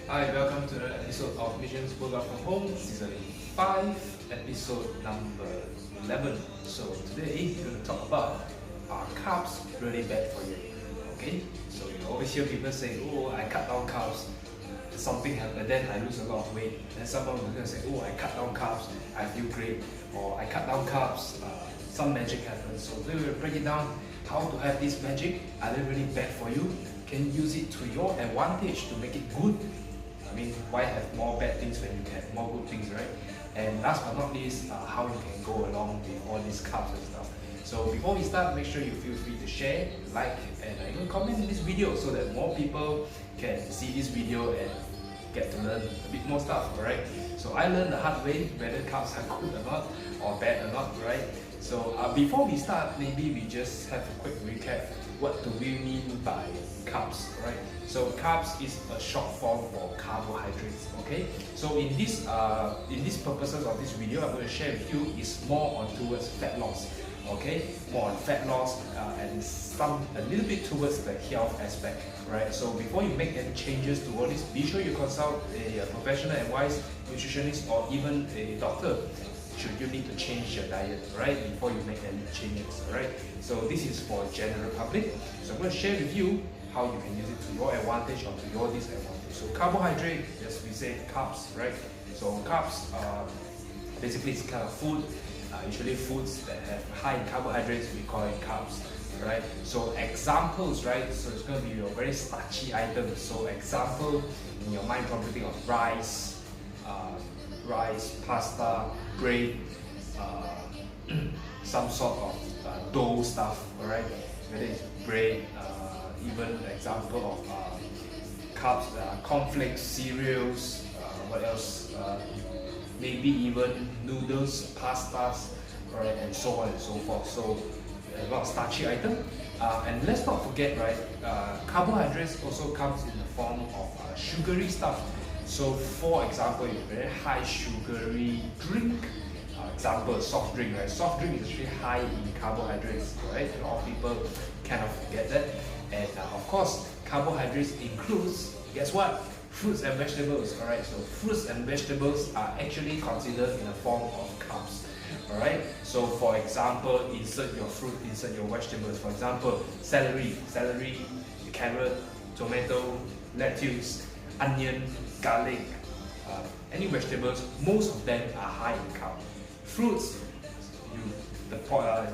Hi, welcome to another episode of Missions Workout from Home, Season 5, episode number 11. So today we're going to talk about, are carbs really bad for you? Okay, so you always hear people say, oh, I cut down carbs, something happened, then I lose a lot of weight. Then someone was going to say, oh, I cut down carbs, I feel great. Or I cut down carbs, some magic happens. So we will break it down, how to have this magic. Are they really bad for you? Can you use it to your advantage to make it good? I mean, why have more bad things when you can have more good things, right? And last but not least, how you can go along with all these carbs and stuff. So before we start, make sure you feel free to share, like, and even comment in this video so that more people can see this video and get to learn a bit more stuff, alright? So I learned the hard way whether carbs are good or not, or bad or not, right? So before we start, maybe we just have a quick recap. What do we mean by carbs, right? So carbs is a short form for carbohydrates, okay? So in this purposes of this video, I'm going to share with you is more on towards fat loss, okay? More on fat loss and a little bit towards the health aspect, right? So before you make any changes to all this, be sure you consult a professional advice, nutritionist, or even a doctor should you need to change your diet, right, before you make any changes, right? So this is for general public. So I'm going to share with you how you can use it to your advantage or to your disadvantage. So carbohydrate, as we say, carbs, right? So carbs, basically it's kind of food, usually foods that have high in carbohydrates, we call it carbs, right? So examples, right? So it's going to be your very starchy items. So example, in your mind probably think of rice, pasta, bread, some sort of dough stuff, alright? Whether it's bread, even example of carbs, cornflakes, cereals, what else? Maybe even noodles, pastas, right, and so on and so forth. So a lot of starchy item. And let's not forget, right? Carbohydrates also comes in the form of sugary stuff. So for example, a very high sugary drink, example soft drink, right? Soft drink is actually high in carbohydrates, right? A lot of people kind of forget that. And of course, carbohydrates includes, guess what? Fruits and vegetables, alright? So fruits and vegetables are actually considered in the form of carbs, alright? So for example, insert your fruit, insert your vegetables. For example, celery, carrot, tomato, lettuce, onion, garlic, any vegetables, most of them are high in carb. Fruits,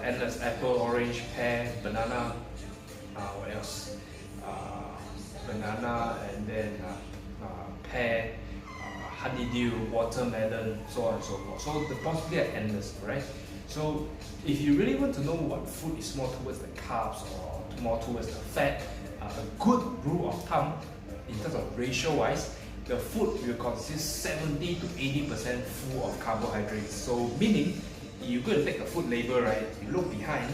endless apple, orange, pear, banana, what else? Banana, and then pear, honeydew, watermelon, so on and so forth. So the possibilities are endless, right? So if you really want to know what food is more towards the carbs or more towards the fat, a good rule of thumb in terms of ratio wise, the food will consist 70 to 80% full of carbohydrates. So meaning, you're going to take the food label, right? You look behind,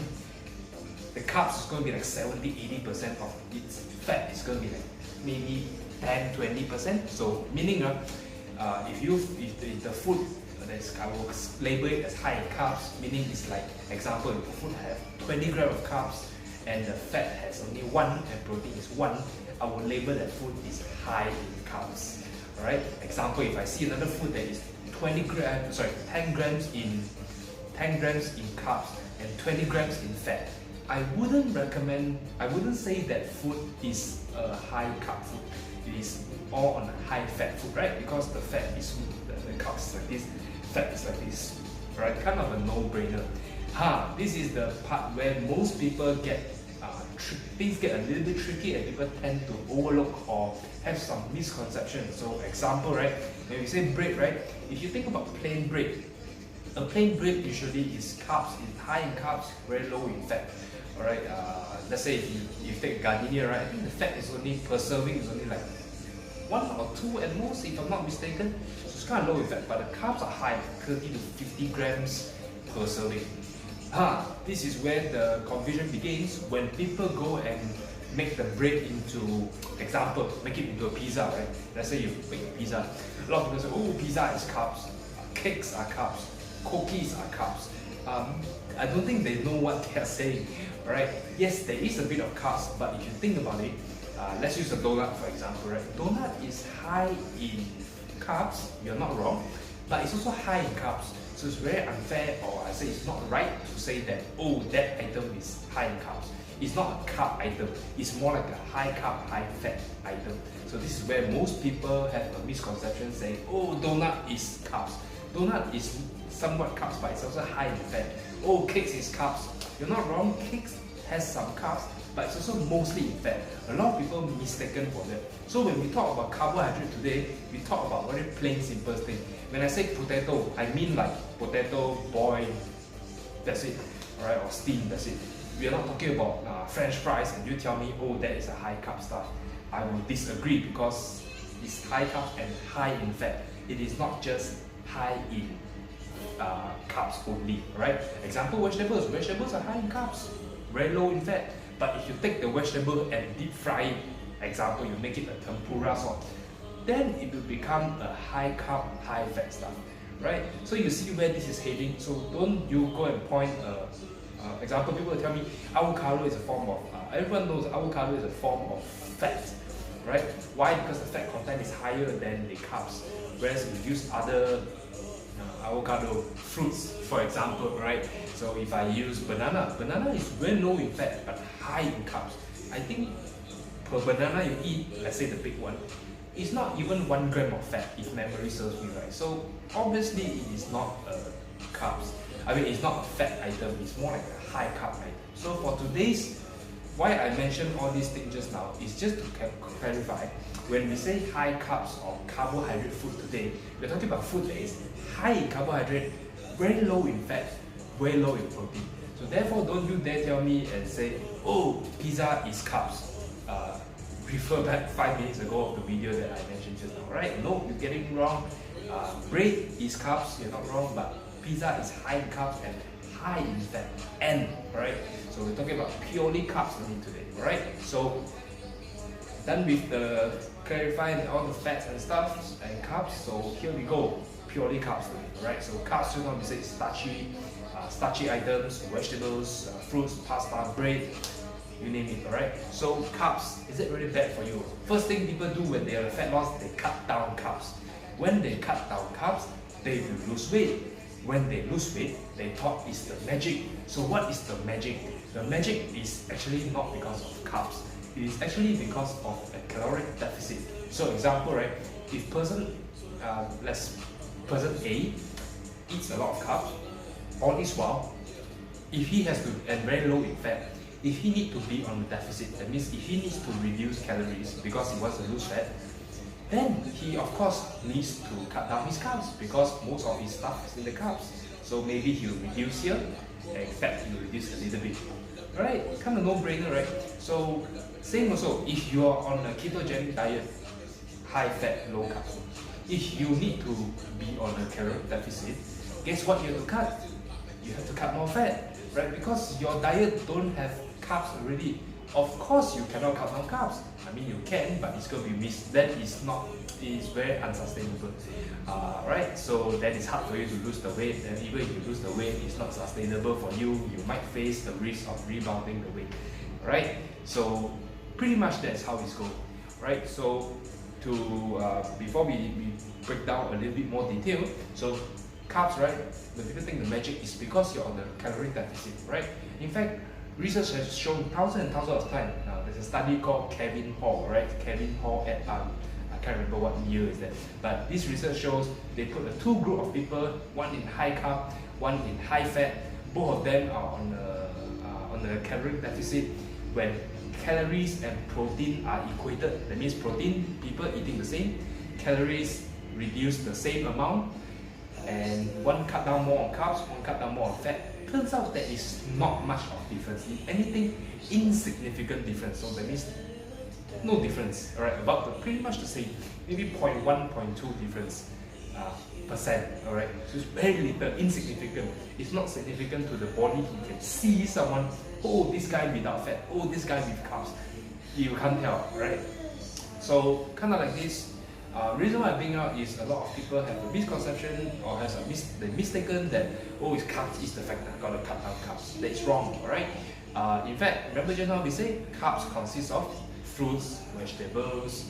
the carbs is going to be like 70-80% of its fat is going to be like maybe 10-20%. So meaning, if the food I will label it as high in carbs, meaning it's like, example, if the food have 20 grams of carbs and the fat has only 1 and protein is 1, I will label that food is high in carbs. Alright? Example, if I see another food that is 10 grams in carbs and 20 grams in fat, I wouldn't say that food is a high carb food. It is all on a high fat food, right? Because the fat is the carbs is like this, fat is like this, right? Kind of a no-brainer. This is the part where most people get things get a little bit tricky and people tend to overlook or have some misconceptions. So example, right? When we say bread, right? If you think about plain bread, a plain bread usually is carbs, it's high in carbs, very low in fat. Alright, let's say if you take gardenia, right? I think the fat is only per serving is only like 1 or 2 at most, if I'm not mistaken. So it's kind of low in fat, but the carbs are high, 30 to 50 grams per serving. This is where the confusion begins when people go and make the bread into, example, make it into a pizza, right? Let's say you make a pizza. A lot of people say, oh, pizza is carbs, cakes are carbs, cookies are carbs. I don't think they know what they are saying, right? Yes, there is a bit of carbs, but if you think about it, let's use a donut for example, right? Donut is high in carbs, you're not wrong, but it's also high in carbs. So it's very unfair, or I say it's not right to say that, oh, that item is high in carbs. It's not a carb item, it's more like a high carb, high fat item. So this is where most people have a misconception saying, oh, donut is carbs. Donut is somewhat carbs, but it's also high in fat. Oh, cakes is carbs. You're not wrong, cakes has some carbs, but it's also mostly in fat. A lot of people mistaken for that. So when we talk about carbohydrate today, we talk about very plain simple thing. When I say potato, I mean like potato boiled, that's it, alright, or steamed, that's it. We are not talking about French fries and you tell me, oh, that is a high carb stuff. I will disagree because it's high carb and high in fat. It is not just high in carbs only, right? Example, vegetables. Vegetables are high in carbs, very low in fat. But if you take the vegetable and deep fry it, example, you make it a tempura sort, then it will become a high carb, high fat stuff, right? So you see where this is heading. So don't you go and point example, people will tell me avocado is a form of, everyone knows avocado is a form of fat, right? Why? Because the fat content is higher than the carbs. Whereas if you use other avocado fruits, for example, right? So if I use banana is very low in fat but high in carbs. I think per banana you eat, let's say the big one, it's not even 1 gram of fat if memory serves me right. So obviously it is not carbs. I mean, it's not a fat item, it's more like a high carb item. So for today's, why I mentioned all these things just now is just to clarify, when we say high carbs or carbohydrate food today, we're talking about food that is high in carbohydrate, very low in fat, very low in protein. So therefore, don't you dare tell me and say, oh, pizza is carbs. Refer back 5 minutes ago of the video that I mentioned just now, right? No, you're getting it wrong. Bread is carbs, you're not wrong, but pizza is high in carbs and high in fat. And, right? So we're talking about purely carbs only today, right? So done with the clarifying all the fats and stuff and carbs. So here we go, purely carbs today, right? So carbs, should not be say starchy items, vegetables, fruits, pasta, bread, you name it, alright? So carbs, is it really bad for you? First thing people do when they have a fat loss, they cut down carbs. When they cut down carbs, they will lose weight. When they lose weight, they thought it's the magic. So what is the magic? The magic is actually not because of carbs. It is actually because of a caloric deficit. So example, right? If person A eats a lot of carbs, all this while, if he has to, and very low in fat, if he needs to be on the deficit, that means if he needs to reduce calories because he wants to lose fat, then he of course needs to cut down his carbs because most of his stuff is in the carbs. So maybe he'll reduce here, and in fact he'll reduce a little bit. Right? Kind of no-brainer, right? So same also, if you are on a ketogenic diet, high fat, low carbs, if you need to be on a caloric deficit, guess what you have to cut? You have to cut more fat, right? Because your diet don't have carbs already. Of course you cannot cut down carbs. I mean you can, but it's going to be missed. That is not, it is very unsustainable, right? So that is hard for you to lose the weight, and even if you lose the weight, it's not sustainable for you. You might face the risk of rebounding the weight, right? So pretty much that's how it's going, right? So to before we break down a little bit more detail, so carbs, right? When people think the magic is because you're on the caloric deficit, right? In fact, research has shown thousands and thousands of times. There's a study called Kevin Hall, right? Kevin Hall et al. I can't remember what year is that. But this research shows they put a two group of people, one in high carb, one in high fat. Both of them are on the caloric deficit. When calories and protein are equated, that means protein, people eating the same, calories reduce the same amount, and one cut down more on carbs, one cut down more on fat. Turns out there is not much of difference. If anything, insignificant difference. So that means no difference, alright, about pretty much the same, maybe 0.1, 0.2 difference percent, alright. So it's very little, insignificant. It's not significant to the body. You can see someone, oh, this guy without fat, oh, this guy with carbs. You can't tell, right? So kind of like this. Reason why I bring out is a lot of people have a misconception or has they mistaken that, oh, it's carbs is the fact that I've got to cut down carbs. That's wrong, alright? In fact, remember just now we say carbs consist of fruits, vegetables,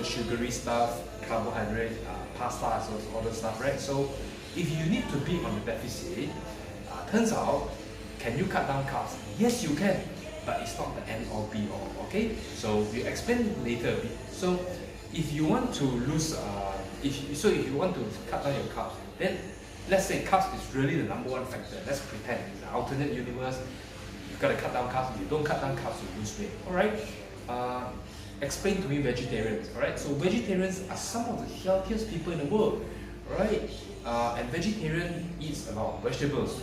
sugary stuff, carbohydrate, pasta, so all the stuff, right? So if you need to be on a deficit, turns out, can you cut down carbs? Yes, you can, but it's not the end or be all. Okay, so we'll explain later a bit. So if you want to lose, if you want to cut down your carbs, then let's say carbs is really the number one factor. Let's pretend in the alternate universe, you've got to cut down carbs. If you don't cut down carbs, you lose weight. All right. Explain to me vegetarians. All right. So vegetarians are some of the healthiest people in the world. All right. And vegetarian eats a lot of vegetables.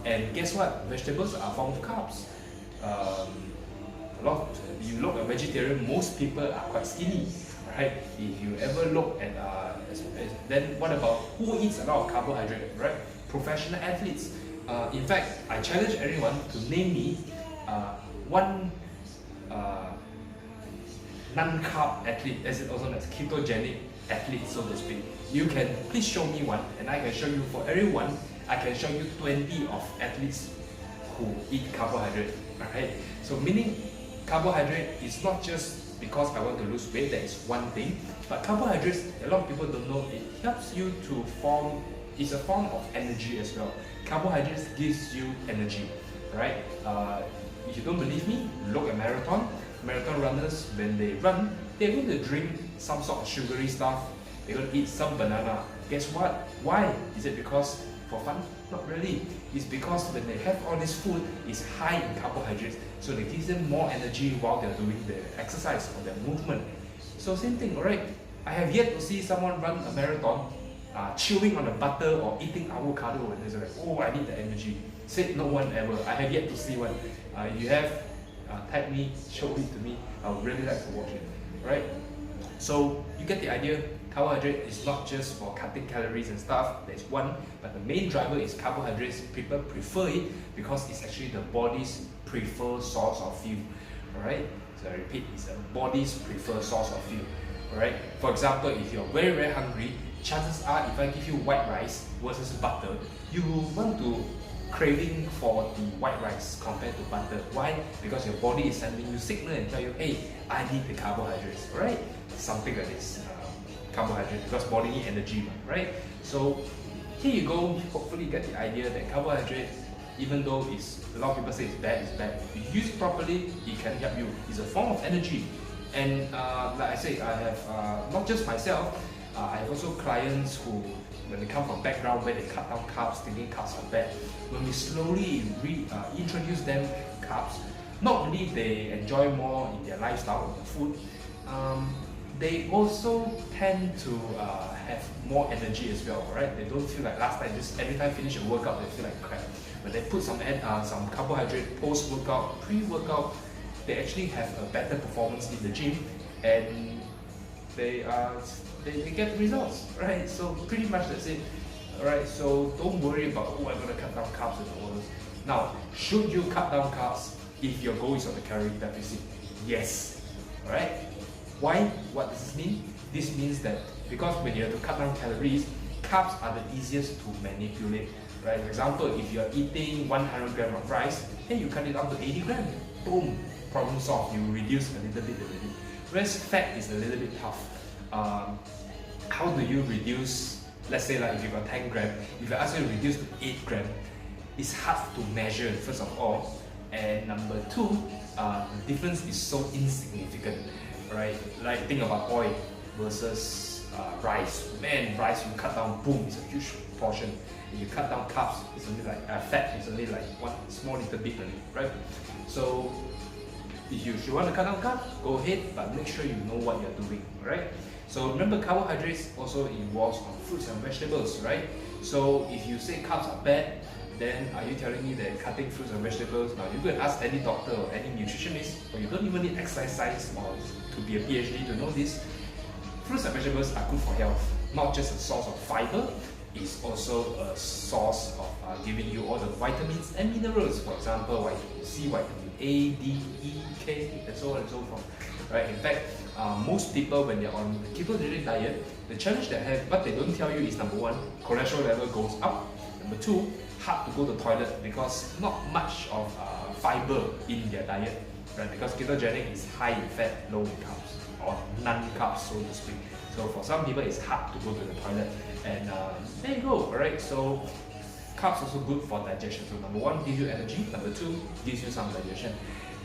And guess what? Vegetables are a form of carbs. You look at vegetarian, most people are quite skinny, right? If you ever look at, then what about who eats a lot of carbohydrate, right? Professional athletes. In fact, I challenge everyone to name me one non-carb athlete, as it also known as ketogenic athlete, so to speak. You can please show me one, and I can show you for everyone. I can show you 20 of athletes who eat carbohydrate. Alright, so meaning carbohydrate is not just because I want to lose weight, that is one thing, but carbohydrates, a lot of people don't know, it helps you to form, it's a form of energy as well. Carbohydrates gives you energy, right? If you don't believe me, look at marathon runners. When they run, they're going to drink some sort of sugary stuff, they're going to eat some banana. Guess what? Why? Is it because for fun? Not really. It's because when they have all this food, it's high in carbohydrates, so it gives them more energy while they're doing the exercise or their movement. So same thing, alright? I have yet to see someone run a marathon chewing on the butter or eating avocado and they're like, oh, I need the energy. Said no one ever. I have yet to see one. You have, tag me, show it to me. I would really like to watch it, right? So you get the idea. Carbohydrate is not just for cutting calories and stuff, that's one, but the main driver is carbohydrates. People prefer it because it's actually the body's preferred source of fuel. Alright? So I repeat, it's the body's preferred source of fuel. Alright? For example, if you're very, very hungry, chances are if I give you white rice versus butter, you will want to craving for the white rice compared to butter. Why? Because your body is sending you signal and tell you, hey, I need the carbohydrates. Alright? Something like this. Carbohydrate, because body need energy, right? So here you go. Hopefully you get the idea that carbohydrate, even though it's a lot of people say it's bad, if you use it properly, it can help you. It's a form of energy. And like I said, I have not just myself, I have also clients who, when they come from background where they cut down carbs, thinking carbs are bad, when we slowly introduce them carbs, not only they enjoy more in their lifestyle, in the food, they also tend to have more energy as well, right? They don't feel like last time, just every time finish a workout, they feel like crap. When they put some carbohydrate post-workout, pre-workout, they actually have a better performance in the gym, and they get results, right? So pretty much that's it, alright? So don't worry about, oh, I'm gonna cut down carbs and all this. Now, should you cut down carbs if your goal is on the calorie deficit? Yes, alright? Why? What does this mean? This means that because when you have to cut down calories, carbs are the easiest to manipulate. Right? For example, if you're eating 100 grams of rice, then you cut it down to 80 grams. Boom! Problem solved. You reduce a little bit already. Whereas fat is a little bit tough. How do you reduce? Let's say like if you got 10 grams, if I ask you to reduce to 8 grams, it's hard to measure first of all. And number two, the difference is so insignificant. Right? Like think about oil versus rice. Man, rice you cut down, boom, it's a huge portion. If you cut down carbs, it's only like fat, it's only like one small little bit only, right? So if you want to cut down carbs, go ahead, but make sure you know what you're doing, right? So remember, carbohydrates also involves on fruits and vegetables, right? So if you say carbs are bad, then are you telling me that cutting fruits and vegetables, now you go and ask any doctor or any nutritionist, or you don't even need exercise science or to be a PhD to know this, fruits and vegetables are good for health. Not just a source of fiber, it's also a source of giving you all the vitamins and minerals. For example, vitamin C, vitamin A, D, E, K, and so on and so forth. Right? In fact, most people when they're on the ketogenic diet, the challenge they have, what they don't tell you is number one, cholesterol level goes up. Number two, hard to go to the toilet because not much of fiber in their diet. right? Because ketogenic is high in fat, low in carbs, or non-carbs, so to speak. So for some people, it's hard to go to the toilet, and there you go, alright? So carbs also good for digestion. So number one, gives you energy. Number two, gives you some digestion.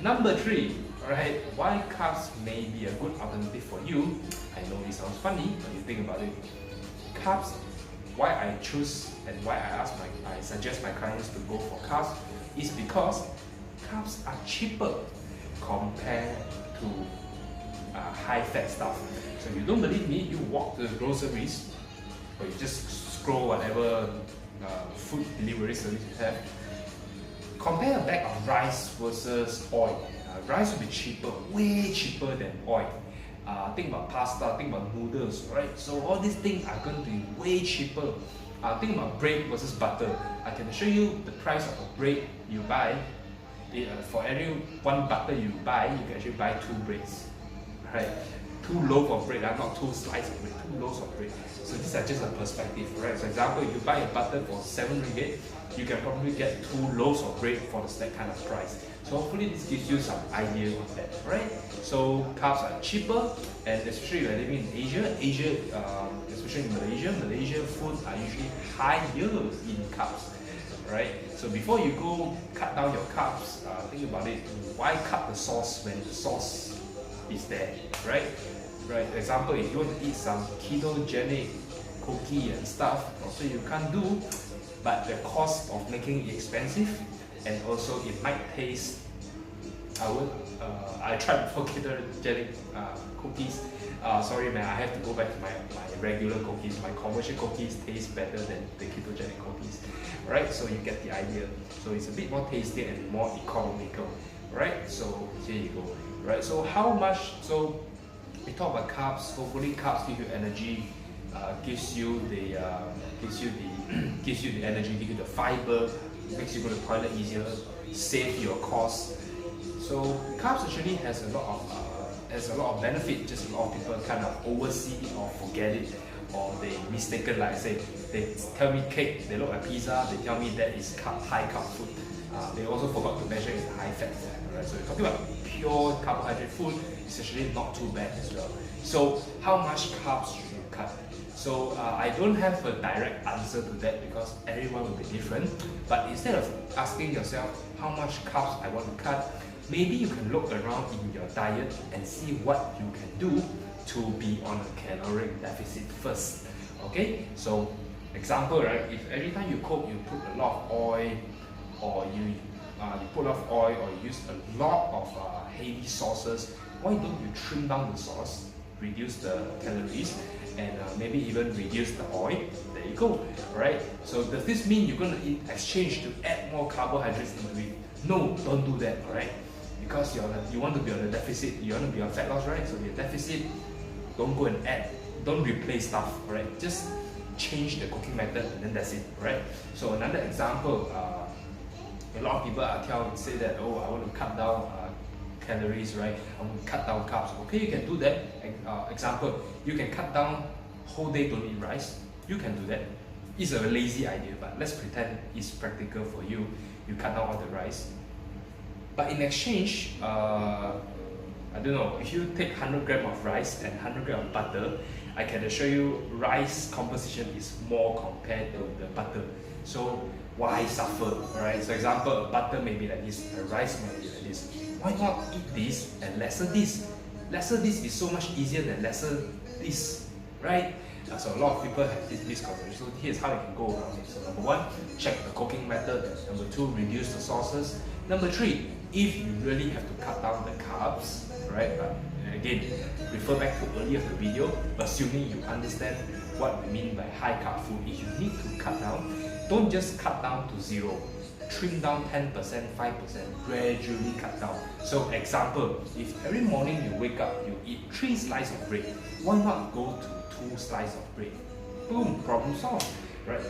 Number three, alright, why carbs may be a good alternative for you. I know it sounds funny, but you think about it. Carbs, why I choose and why I suggest my clients to go for carbs is because carbs are cheaper compared to high-fat stuff. So you don't believe me, you walk to the groceries, or you just scroll whatever food delivery service you have. Compare a bag of rice versus oil. Rice will be cheaper, way cheaper than oil. Think about pasta, think about noodles, right? So all these things are going to be way cheaper. Think about bread versus butter. I can show you the price of a bread you buy. For every one butter you buy, you can actually buy 2 breads, right? 2 loaves of bread, not 2 slices of bread, 2 loaves of bread. So these are just a perspective, right? For example, if you buy a butter for 7 ringgit, you can probably get 2 loaves of bread for that kind of price. So hopefully this gives you some idea on that, right? So carbs are cheaper, and especially if you're living in Asia, especially in Malaysia foods are usually higher in carbs, right? So before you go cut down your carbs, think about it. Why cut the sauce when the sauce is there, right? Right. Example, if you want to eat some ketogenic cookie and stuff, also you can't do, but the cost of making it expensive, and also it might taste. I tried before ketogenic cookies. Sorry man, I have to go back to my regular cookies. My commercial cookies taste better than the ketogenic cookies, right? So you get the idea. So it's a bit more tasty and more economical, right? So here you go, right? So how much? So we talk about carbs. Hopefully, carbs give you energy, gives you the energy, give you the fiber, makes you go to the toilet easier, save your costs. So carbs actually has a lot of benefit. Just a lot of people kind of oversee or forget it, or they mistaken. Like I say, they tell me cake, they look at pizza, they tell me that is high carb food. They also forgot to mention it's high fat food. Right? So you're talking about pure carbohydrate food, it's actually not too bad as well. So how much carbs should you cut? So I don't have a direct answer to that because everyone will be different. But instead of asking yourself how much carbs I want to cut, maybe you can look around in your diet and see what you can do to be on a caloric deficit first. Okay, so example, right? If every time you cook you put a lot of oil, or you put a lot of oil, or you use a lot of heavy sauces, why don't you trim down the sauce, reduce the calories, and maybe even reduce the oil? There you go, right? So does this mean you're going to exchange to add more carbohydrates into it? No, don't do that, alright? Because you want to be on a deficit, you want to be on fat loss, right? So your deficit, don't go and add, don't replace stuff, right? Just change the cooking method and then that's it, right? So another example, a lot of people say that, oh, I want to cut down calories, right? I want to cut down carbs. Okay, you can do that. Example, you can cut down whole day don't eat rice. You can do that. It's a lazy idea, but let's pretend it's practical for you. You cut down all the rice. But in exchange, I don't know, if you take 100 grams of rice and 100 grams of butter, I can assure you rice composition is more compared to the butter. So why suffer, right? So example, butter may be like this, a rice may be like this. Why not eat this and lesser this? Lesser this is so much easier than lesser this, right? So a lot of people have this misconception. So here's how you can go around it. So number one, check the cooking method. Number two, reduce the sauces. Number three, if you really have to cut down the carbs, right? Again, refer back to earlier the video, assuming you understand what we mean by high carb food. If you need to cut down, don't just cut down to 0. Trim down 10%, 5%, gradually cut down. So example, if every morning you wake up, you eat 3 slices of bread, why not go to 2 slices of bread? Boom, problem solved, right?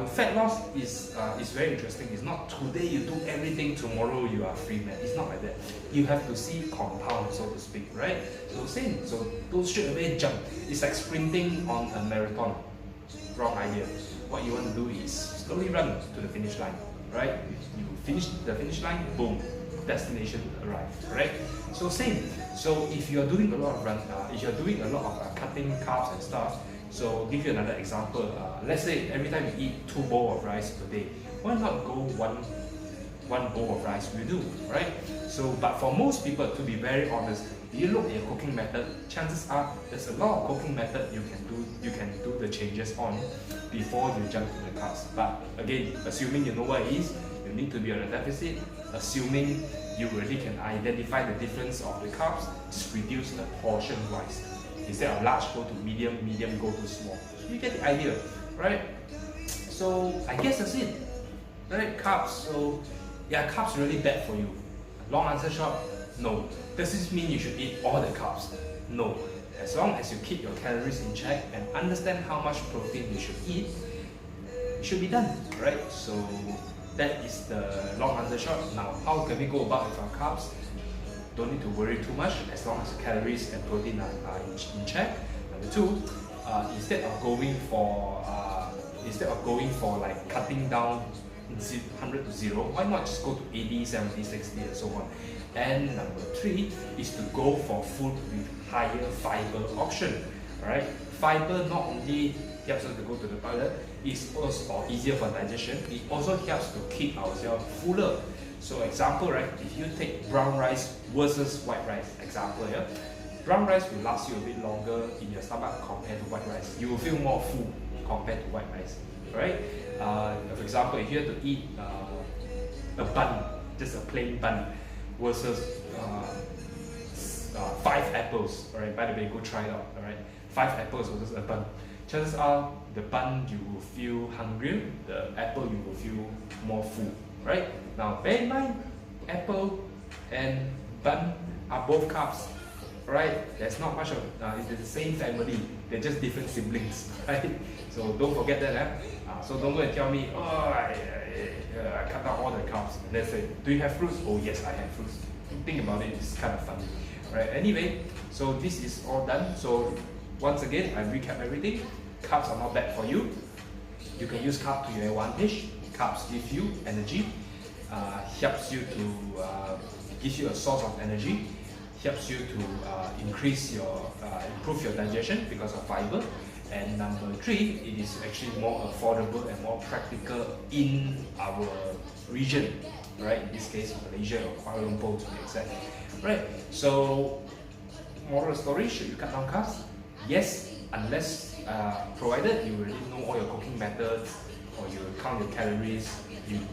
Fat loss is very interesting. It's not today you do everything, tomorrow you are free, man. It's not like that. You have to see compound, so to speak, right? So same. So don't straight away jump. It's like sprinting on a marathon. Wrong idea. What you want to do is slowly run to the finish line, right? You finish the finish line, boom, destination arrive, right? So same. So if you're doing a lot of cutting carbs and stuff, so give you another example. Let's say every time you eat 2 bowls of rice per day, why not go one bowl of rice will do, right? So, but for most people, to be very honest, if you look at your cooking method, chances are there's a lot of cooking method you can do the changes on before you jump to the carbs. But again, assuming you know what it is, you need to be on a deficit. Assuming you really can identify the difference of the carbs, just reduce the portion wise. Instead of large, go to medium, medium go to small. So you get the idea, right? So I guess that's it, right? Carbs. So yeah, carbs really bad for you. Long answer short, no. Does this mean you should eat all the carbs? No. As long as you keep your calories in check and understand how much protein you should eat, it should be done, right? So that is the long answer short. Now, how can we go about with our carbs? Don't need to worry too much as long as calories and protein are in check. Number two, instead of going for like cutting down 100 to 0, why not just go to 80, 70, 60 and so on. And number 3 is to go for food with higher fiber option. Alright, fiber not only helps us to go to the toilet, it's also easier for digestion, it also helps to keep ourselves fuller. So example, right, if you take brown rice versus white rice, example here, brown rice will last you a bit longer in your stomach compared to white rice. You will feel more full compared to white rice, right? For example, if you have to eat a bun, just a plain bun, versus 5 apples, alright, by the way, go try it out, alright, 5 apples versus a bun. Chances are, the bun you will feel hungrier, the apple you will feel more full, right? Now, bear in mind, apple and bun are both carbs, right? There's not much of, it's the same family, they're just different siblings, right? So don't forget that, so don't go and tell me, oh, I cut down all the carbs. And then say, do you have fruits? Oh yes, I have fruits. Think about it, it's kind of funny, right? Anyway, so this is all done. So once again, I recap everything. Carbs are not bad for you. You can use carbs to your advantage. Carbs give you energy, helps you to gives you a source of energy, helps you to improve your digestion because of fiber. And number 3, it is actually more affordable and more practical in our region, right? In this case, Malaysia or Kuala Lumpur to be exact, right? So, moral of the story: should you cut down carbs? Yes, unless provided you already know all your cooking methods or you count your calories.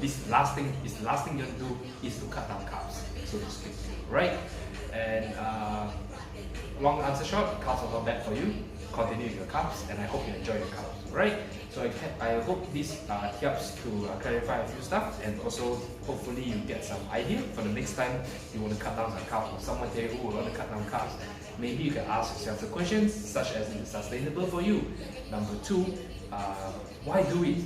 This last thing you have to do is to cut down carbs, so to speak, right? And long answer short, carbs are not bad for you. Continue with your carbs, and I hope you enjoy your carbs, right? So I hope this helps to clarify a few stuff, and also hopefully you get some idea for the next time you want to cut down some carbs, or someone tell you, oh, I want to cut down carbs. Maybe you can ask yourself the questions such as, is it sustainable for you? Number 2, why do it?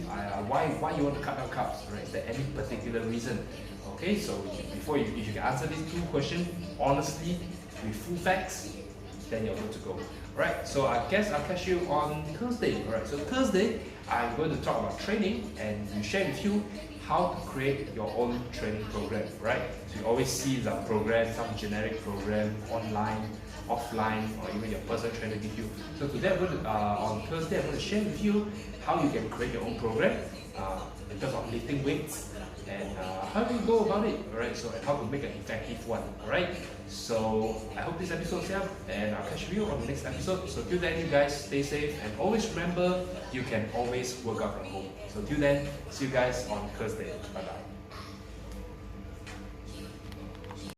Why you want to cut down carbs? Right? Is there any particular reason? Okay, so if you can answer these 2 questions honestly with full facts, then you're good to go. Right, so I guess I'll catch you on Thursday. Alright, so Thursday I'm going to talk about training and share with you how to create your own training program. Right, so you always see some program, some generic program, online, offline, or even your personal trainer give you. So today on Thursday I'm going to share with you how you can create your own program in terms of lifting weights and how do you go about it, alright? So and how to make an effective one, alright? So I hope this episode helped, and I'll catch you on the next episode. So till then, you guys stay safe and always remember you can always work out from home. So till then, see you guys on Thursday. Bye bye.